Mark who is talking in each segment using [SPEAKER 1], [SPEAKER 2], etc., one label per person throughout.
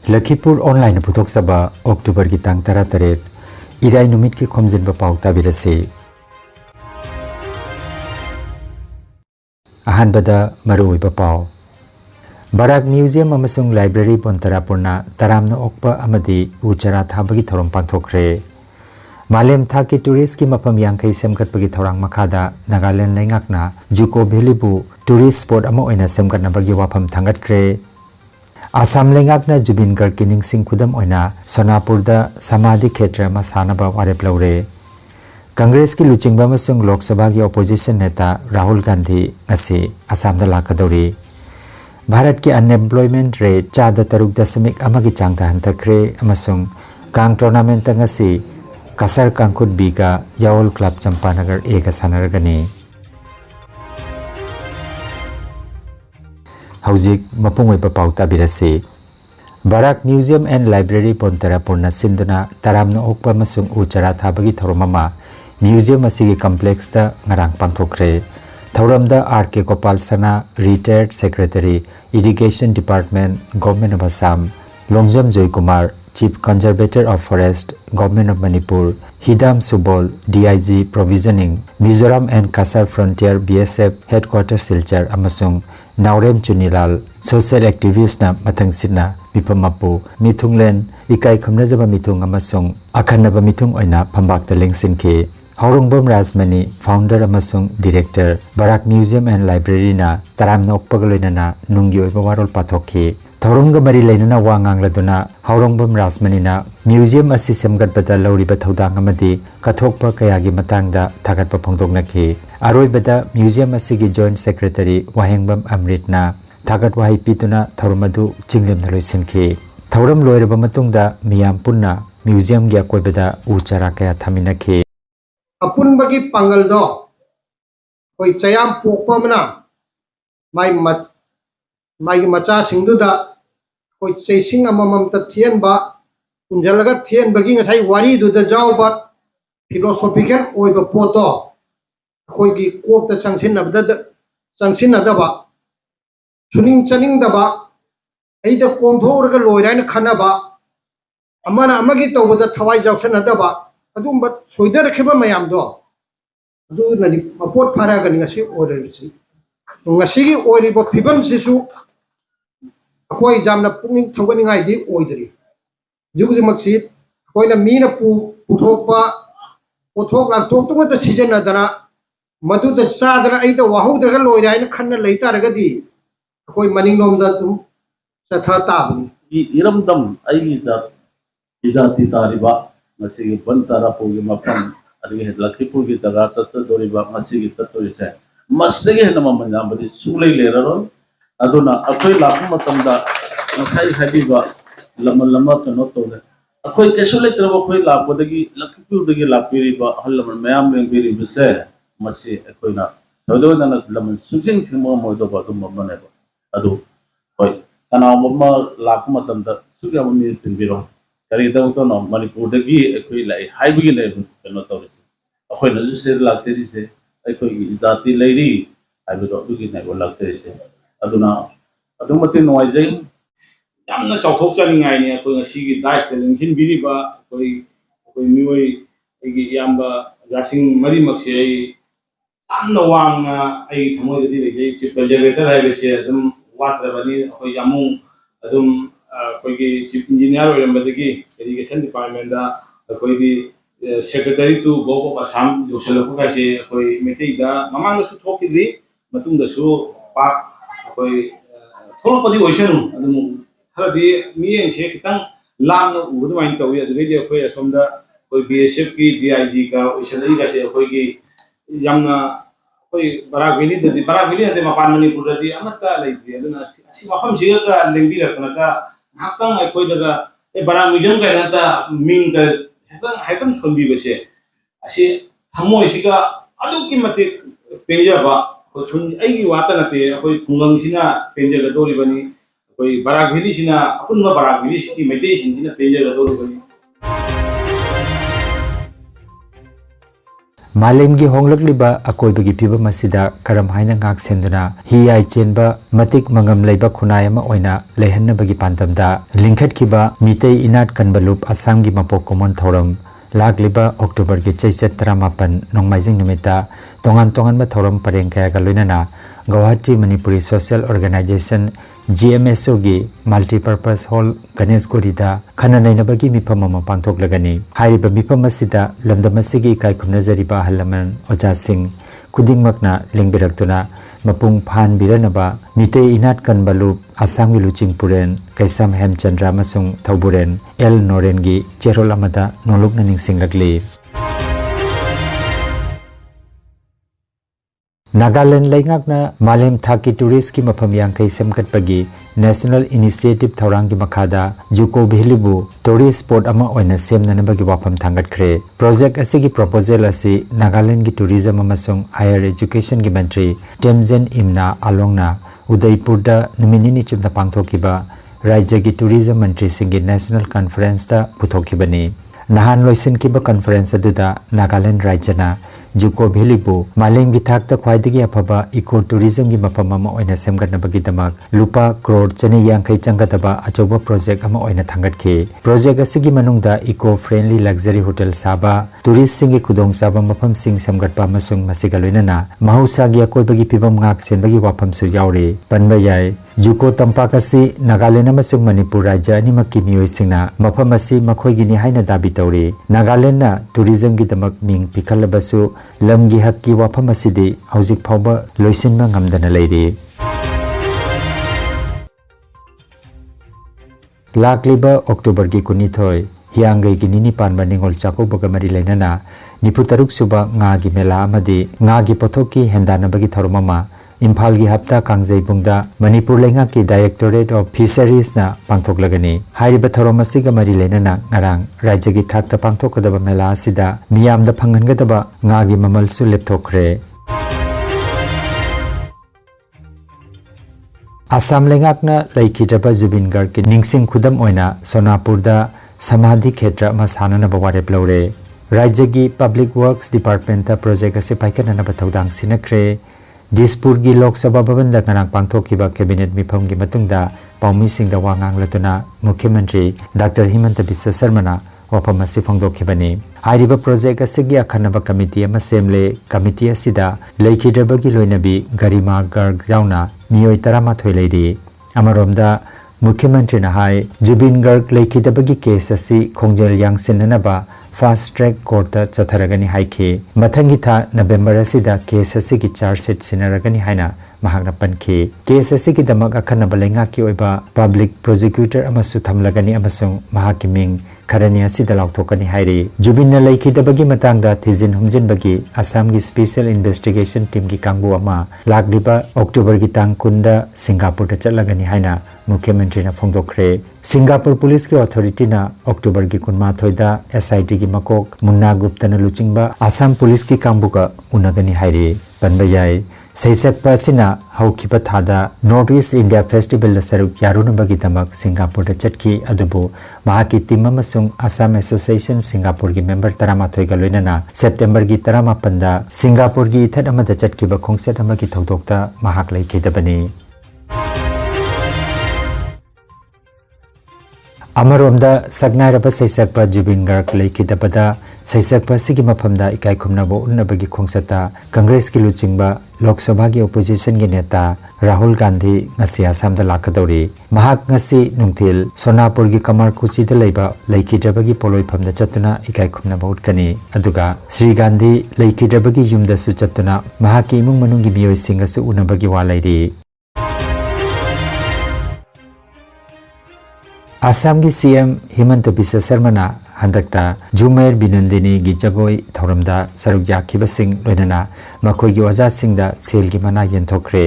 [SPEAKER 1] Lakhipuronline Putoksaba October ki tang tarataret Irai numit ki Khomjinba Pao tabirase. Ahanbada Maruiba Pao Barak Museum amasung Library Pontarapurna Taramna Okpa Amadi Uchara Thabagi Thorom Pangthokre Malem Thaki Tourist ki mapam yangkai semgatpagi thorang makada Nagaland Lengakna Juko Bhelibu Tourist Spot ama oina semgatnabagi wafam thangatkre Assam Lengakna Jubin Garg kining sing khudam oina Sonapurda Samadhi Khetra ma sanaba warep laure Congress ki luchingba amasung Lok Sabha ki opposition neta Rahul Gandhi ngasi Assam da lakadori Bharat ki unemployment rate chada taruk dasamik amagi changta hantakre amasung Kang tournament ngasi Kasar Kangkut Biga Yaol Club Champanagar Ega Sanaragani Hauzik Mapungwe Pau Tabirase Barak Museum and Library Pontarapurna Sinduna Taramna Okpa Masung Uchara Thabagi Thoromama Museum Asigi Complex da Ngarang Pangthokre Thoramda R.K. Gopal Sana Retired Secretary Irrigation Department Government of Assam Longjam Joy Kumar Chief Conservator of Forest Government of Manipur Hidam Subol DIG Provisioning Mizoram and Kasar Frontier BSF Headquarters Silchar Amasung Naurem Chunilal Social Activist na Matang Sina Mipamapu Mithunglen Ikai Khomnajaba Mithung Amasung Akhanaba Mithung Oina Pambak Taleng Sinke Haurongbom Rajmani Founder Amasung Director Barak Museum and Library na Taramna Okpagaloina na Nunggi Oiba Warol Pathokhi Thorongga mari lainana wangang laduna Haurongbom Rajmani na Museum asi semgatbada lauriba thodang amadi kathokpa kayagi matangda thagatpa phongdoknaki aroibada Museum asigi Joint Secretary Wahengbam Amrit na thagat wahi pituna thoromadu chinglemna loisinki thoram loiraba matungda miyam punna Museum gi akoibada uchara kaya thaminaki
[SPEAKER 2] apunbagi pangal do koi chayam pokpa mana mai macha singduda koi chaising amamam ta thian ba unjalaga thian bagi ngasai wari du da jaw ba philosophical oiba poto koi gi kok ta changsin da ba chuning chaning da ba ai da kongthor ga loiraina khana ba amana amagi tawda thawai jawsan da ba adumba soidar kheba mayam do adu nani mapot phara ga ngasi orersi ngasi gi ori bo phibam sisu akoi jamna punging thawani ngai di oidri jugu maksid koina mina puthokpa puthok la tok tok ta season na dana madu da sadra ai da wahu da loira ina khanna leita raga di akoi maning nom da tum satha tabni
[SPEAKER 3] iramdam ai izati tariba masigi bantara pogi mapam adi Lakhipur ki jaga satsa doriba masigi tattoise masdege nama manjambadi sulai leraro aduna akoi lapu matamda masai hadiba lama kano tole akoi kesule trabo akoi lapu dagi Lakhipur dagi lapiriba halaman mayam biri bise masi akoi na dodo na laman sujing thimo modo ba dum mamane ba adu koi kana mamma lapu matamda sugya mami tinbiro kari daw to no manipur dagi akoi lai haibigi le kano tole akoi na juse lakse dise akoi jati leiri haibido dugi na lakse dise aduna adumati noizai yamna chawthok chaningai ne akoi ngasi dice telingsin biriba akoi mioi egi yamba jasing mari makse ai amna wang ai thamoi di lei chief conservator hai bese adum watrabani akoi yamung adum akoi gi chief engineer oirambadagi irrigation department da akoi gi secretary to go of Assam joselapu kasi akoi metei da mamang su thokidri matung da su pa akoi tholopadi oisanu adum haradi mi enche kitang lam u dumain tawi adugei akoi asomda akoi BSF ki DIG ka oisanai ka se akoi gi yamna akoi Barak Valley ade mapan Manipur di amata leitri aduna si mapam siga ka lengbi rakna ka hakang akoi daga Barak Museum ka nata ming ka hatam chonbi bese asi thamoi siga aluki mate penja ba thun ai gi wata nate akoi khungang sina penja ga dori bani akoi Barak Valley sina apunma Barak Valley siki mete sina penja ga dori bani
[SPEAKER 1] मालेमगी होंगलकलिबा अकोइबगी फिबम असिदा करम हाइना ngak senduna hi ai chenba matik mangam leiba khunai ama oina leihannabagi pantamda lingkhatkiba mitei inat kanbalup assamgi mapok common thoram लाखलिबा October की चैचत 18 नोंमाइजिंग निमित्ता तोंगान तोंगान बा थौरम परें कयागा लोइनाना Guwahati Manipuri social organization GMSO गी मल्टीपर्पस हॉल गणेशगुरीदा खना नैनबगी मिफम अमा पांथोकलगनी हारिबा मिफम असिदा लमदमसिगी इकाइखुमनजरिबा हल्लमन ओजा सिंह खुदिंगमकना लिंगबिरक्तुना मपुंग फान बिरनबा मिते इनात कनबलुप आसामगी लुचिंग पुरेन कैसम हेमचंद्रा मसुंग थौबुरेन एल नोरेनगी चेरोल अमदा नोलुकना निंगसिंगलगली नागालैंड लेंगाकना मालेम थाकी टूरिस्ट की मफम यांखै सेमकटपगी नेशनल इनिशिएटिव थौरांग की मखादा जुको भेलीबु टूरिस्ट स्पॉट अमा ओइना सेमननबगी वाफम थांगतख्रे प्रोजेक्ट असिगी प्रपोजल असि नागालैंड की टूरिज्म अमसुंग हायर एजुकेशन की मंत्री टेमजेन इमना आलोंगना उदयपुरदा नुमिनिनि चुमना पांथोकिबा राज्य की टूरिज्म मंत्री सिंगी नेशनल कॉन्फ्रेंस दा पुथोकिबनी नहान लोइसनकिबा conference अदुदा Nagaland राज्यना Dzukou भेलीबु मालेमगी थाकता ख्वाइदगी अफबा eco tourism की मफम अमा ओइना सेमगतनबगीदमक लुपा करोड़ चनी यांखै चंगतबा अचौबा प्रोजेक्ट अमा ओइना थांगतखे प्रोजेक्ट असिगी मनुंगदा इको फ्रेंडली लग्जरी होटल साबा टूरिस्ट सिंगी खुदोंग साबा मफम सिंग सेमगतपा अमसुंग मसिगा लोइनना महौसागी अकोइबगी फिबम ngak senbagi wafamsu yaure panba yai Dzukou तंपाक असि नागालैंड अमसुंग मणिपुर राज्य अनिमक्की मियोइसिंगना मफम असि मखोइगिनि हाइना दाबी तौरे नागालैंड ना टूरिज्म की दमक मिंग पिखलबसु लमगी हक्की वाफम असिदि हौजिक फावबा लोइसिनबा ngamdana लेरे लाखलिबा अक्टोबर की कुनिथोय हियांगै की निनि पानबा निंगोल चाकोबगा मरि लेनना निफु तरुक सुबा ngaगी मेला अमदि ngaगी पोथोकी हेंदानबगी थरममा इम्फाल की हफ्ता कांगजेबुंगदा मणिपुर लेंगा की डायरेक्टोरेट ऑफ फिशरीज ना पांथोकलगनी हारिबा थरम असिगा मरि लेनना ngarang राज्य की थाकता पांथोकदबा मेला असिदा मियामदा फंगनगदबा ngaगी ममलसु लेपथोखरे आसाम लेंगाकना लैखिद्रबा जुबिन गार्ग की निंगसिंग खुदम ओइना सोनापुरदा समाधि क्षेत्र मा साननबा वारेप लौरे राज्य की पब्लिक वर्क्स डिपार्टमेंट प्रोजेक्ट असे पाइकननबा थौदांग सिनख्रे दिसपुर की लोकसभा भवन दा ngarang पांथोकिबा कैबिनेट मिफम की मतुंगदा पाउमी सिंगदा वांगांग लतुना मुख्यमंत्री डॉक्टर हिमंत बिस्वा शर्माना वफम असि फोंदोखिबनी हारिबा प्रोजेक्ट असिगी अखनबा कमिटी अमा सेमले कमिटी असिदा लैखिद्रबगी लोइनबी गरिमा गर्ग जाउना मियोय 13 लेरी अमरोमदा मुख्यमंत्री हाय जुबिन गर्ग लैखिद्रबगी केस असि खोंजेल यांगसिननबा फास्ट ट्रैक कोर्ट चथरगनी हाइखे मथंगी था नवंबर असिदा केस असिगी चार्जशीट सिनरगनी हाइना महागना पनखे केस असिगी दमक अखनबा लेंगा की ओइबा पब्लिक प्रोसिक्यूटर अमसु थमलगनी अमसुंग महाकी मिंग खरनी असिदा लाउथोकनी हाइरे जुबिन लैखिद्रबगी मतंगदा थिजिन हुमजिनबगी असम की स्पेशल इन्वेस्टिगेशन टीम की कांगबु अमा लाखलिबा अक्टोबर की तांग कुंदा सिंगापुर चलगनी हाइना मुख्यमंत्री ना फोंदोखरे सिंगापुर पुलिस की अथॉरिटी ना अक्टोबर की 19 SIT की मकोक मुन्ना गुप्ता न लुचिंगबा असम पुलिस की कांगबुका उनगनी हाइरे पनबयाई सैसकपा सिना हौखिबा थादा नॉर्थ ईस्ट इंडिया फेस्टिवल सरुक यारुनबगी दमक सिंगापुर चटकी अदुबो महाकी टीम अमसुंग असम एसोसिएशन सिंगापुर की मेंबर 13 गलोइनना सेप्टेम्बर की 18 दा सिंगापुर की इथत अमदा चटकीबा खोंसेट अमगी थौदोक्ता महाक लैखिदबनी अमरोमदा सगनारबा सैसकपा जुबिन गर्ग लैखिदबदा सैसकपा सिगी मफमदा इकाई खुमनाबो उन्नबगी खोंसता कांग्रेस की लुचिंगबा लोकसभा की ओपोजिशन के नेता राहुल गांधी ngasi आसामदा लाखदौरी महाक ngasi नुंगथिल सोनापुर की कमरकुचीदा लैबा लैखिद्रबगी पोलोइफमदा चतुना इकाई खुमनाबो उटकनी अदुगा श्री गांधी लैखिद्रबगी युमदसु चतुना महाकी इमुंग मनुंगी मियोइसिंगसु उनबगी वालैरी असम की CM हिमंत बिस्वा शर्माना हंदकता जुमेर बिनंदिनी की जगोई थौरमदा सरुक याखिबसिंग लोइनना मखोइगी ओजासिंगदा सेल की मना यंथोखरे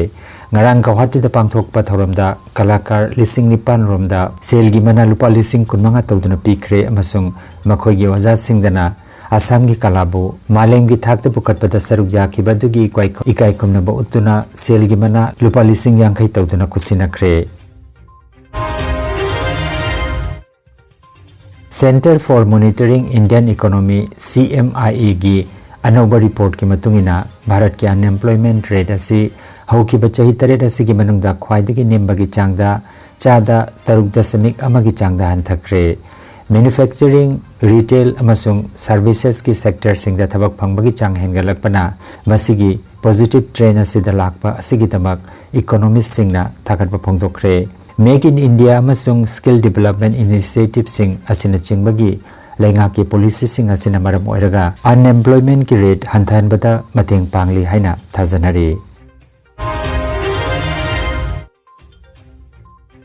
[SPEAKER 1] ngarang Guwahati da पांथोकपा थौरमदा कलाकार 9,000 रोमदा सेल की मना लुपा 15,000 तौदुना पीखरे अमसुंग मखोइगी ओजासिंगदना असम की कलाबु मालेम की थाकते पुकटपदा सरुक याखिबदुगी इकाई खुमनबा उतुना सेल की मना लुपा 50,000 तौदुना कुसिनखरे centre for monitoring Indian economy CMIE की अनौबा रिपोर्ट की मतुंगिना भारत की अनएम्प्लॉयमेंट रेट असी हौकिबा चही तरेट असिगी मनुंगदा ख्वाइदगी नेमबगी चांगदा चादा 3.1 की चांगदा हंथख्रे मैन्युफैक्चरिंग रिटेल अमसुंग सर्विसेस की सेक्टर सिंगदा थबक फंगबगी चांग हेंगलकपना मसिगी पॉजिटिव ट्रेंड असिदा लाकपा असिगी तमक इकोनॉमिस्ट सिंगना थागतपा फोंदोखरे मेक इन इंडिया अमसुंग स्किल डेवलपमेंट इनिशिएटिव सिंग असिना चिंगबगी लेंगा की पॉलिसी सिंग असिना मरम ओइरगा अनएम्प्लॉयमेंट की रेट हंथानबदा मतेंग पांगली हाइना थाजनरी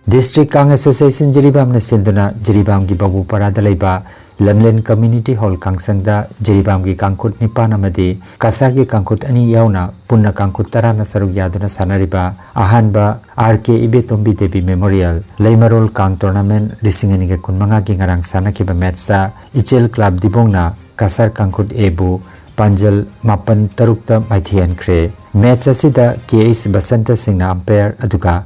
[SPEAKER 1] डिस्ट्रिक्ट कांग एसोसिएशन जिरीबाम ने सिंधुना जिरीबाम की बाबू परादा लेबा लमलेन कम्युनिटी हॉल कांगसंगदा जिरीबाम की कांकुट निपान अमदी कासार की कांकुट अनि यावना पुन्ना कांकुट तराना सरुक यादुना सानरिबा अहानबा आरके इबेतोंबी देवी मेमोरियल लेमरोल कांग टूर्नामेंट लिसिंगनी के कुनमंगा की ngarang सानकिबा मैचसा इचेल क्लब दिबोंगना कासार कांकुट एबु पंजल मापन तरुकता माइथियन ख्रे मैच असिदा केएस बसंत सिंह अंपायर अदुगा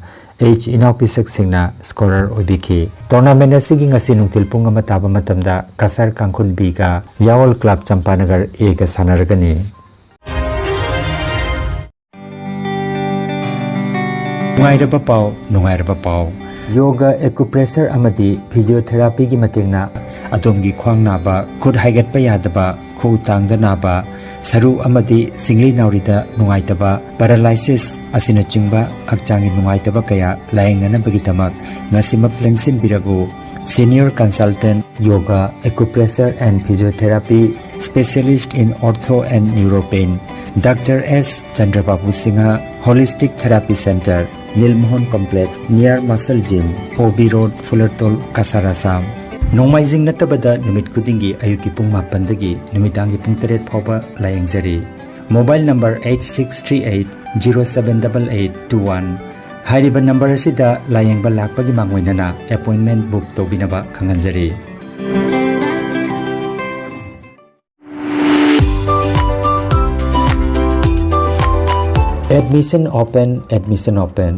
[SPEAKER 1] H इनाउपिसक सिंगना स्कोरर ओबिकी टूर्नामेंट असिगी ngasi नुंगतिल पुंग अमा ताबा मतमदा कासार कांकुट बी का यावल क्लब चंपानगर ए का सानरगनी नुंगाइरबा पाव योगा एक्युप्रेशर अमदी फिजियोथेरापी की मतेंगना अदोमगी ख्वांग नाबा खुद हाइगतपा यादबा खु तांगदा नाबा सरू अमदी सिंगली नाउरीदा नुंगाइतबा पैरालाइसिस असिना चिंगबा हक्चांगी नुंगाइतबा कया लायंगनबगिदमक ngasimak lengsin biragu senior consultant yoga acupressure and physiotherapy specialist in ortho and neuropain Dr. S. Chandrababu Singha Holistic Therapy Center Nilmohon Complex near Muscle Gym OB Road Fullertol Kasarasam Nomaizing natabada numit kudingi ayuki pung mapandagi numitangi pung teret phoba layengzari mobile number 8638078821 हाइरिबा number असिदा लायंगबा लाकपगी मांगोइनना appointment book तोबिनबा खंगनजरी admission open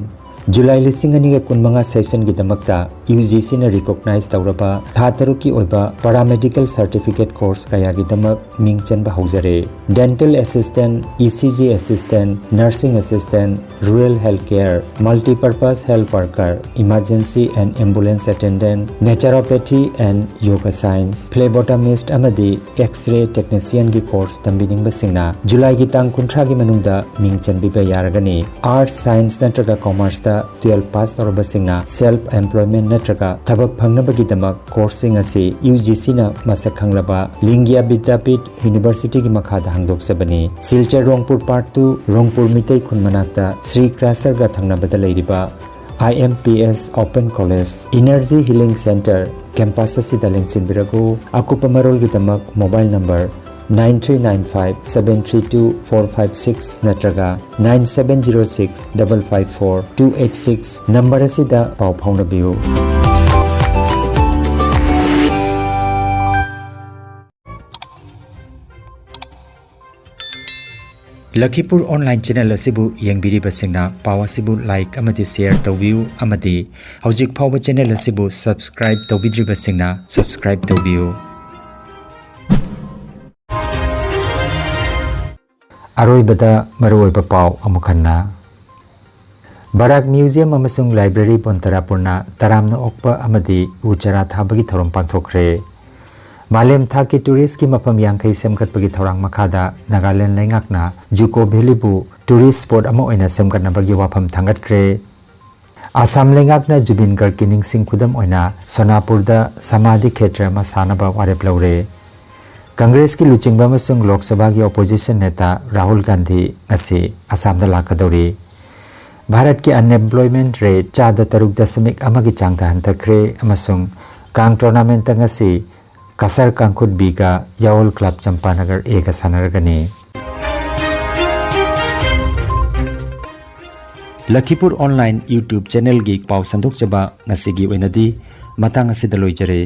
[SPEAKER 1] July लिसिंग अनिगा कुनमंगा सेशन की दमकता UGC ने रिकॉग्नाइज तौरबा थातरु की ओइबा पैरामेडिकल सर्टिफिकेट कोर्स कया की दमक मिंग चनबा हौजरे dental assistant ECG assistant nursing assistant rural health care multipurpose health worker emergency and ambulance attendant naturopathy and yoga science phlebotomist अमदी एक्स-रे टेक्नीशियन की कोर्स तंबिनिंग बसिंगना जुलाई की तांग कुंथ्रा की मनुंगदा मिंग चनबिबा यारगनी आर्ट्स साइंस नत्रगा कॉमर्स 12 पास तौरबा सिंगना सेल्फ एम्प्लॉयमेंट नत्रगा थबक फंगनबगिदमक कोर्सिंग असी UGC ना मसक खंगलबा लिंगिया विद्यापीठ यूनिवर्सिटी की मखादा हंगदोक्सबनी सिलचर रोंगपुर पार्ट 2 रोंगपुर मितै खुनमनाक्ता श्री क्रासर गा थंगनबदा लेरिबा IMPS Open College Energy Healing Center campus असिदा लेंगसिनबिरगु अकुपा मरोलगिदमक मोबाइल नंबर 9395732456 नत्रगा 9706554286 नंबर असिदा पाव फाउनबियु लखीपुर ऑनलाइन चैनल असिबु यंगबिरिबसिंगना पाव असिबु लाइक अमदि शेयर तौबियु अमदि हौजिक फाव चैनल असिबु सब्सक्राइब तौबिद्रिबसिंगना सब्सक्राइब तौबियु अरोइबदा मरोइबा पाव अमुखन्ना बाराक म्यूजियम अमसुंग लाइब्रेरी पोंतरापुरना तरामना ओकपा अमदि उचरा थाबगी थौरम पांथोखरे मालेम थाकी टूरिस्ट की मफम यांखै सेमकटपगी थौरांग मखादा नागालैंड लेंगाकना जुको भेलीबु टूरिस्ट स्पॉट अमा ओइना सेमकटनबगी वाफम थांगतख्रे आसाम लेंगाकना जुबिन गर्ग की निंगसिंग खुदम ओइना सोनापुरदा समाधि क्षेत्र अमा सानबा वारेप लौरे कांग्रेस की लुचिंगबा अमसुंग लोकसभा की ओपोजिशन नेता राहुल गांधी ngasi आसामदा लाकदौरी भारत की अनएम्प्लॉयमेंट रेट 4.1 की चांगदा हंतख्रे अमसुंग Kong tournament ngasi Kasar कांकुट B का यावल क्लब चंपानगर ए का सानरगनी लखीपुर ऑनलाइन यूट्यूब चैनल की पाव संदोक जबा ngasi gi oinadi matang asida loijare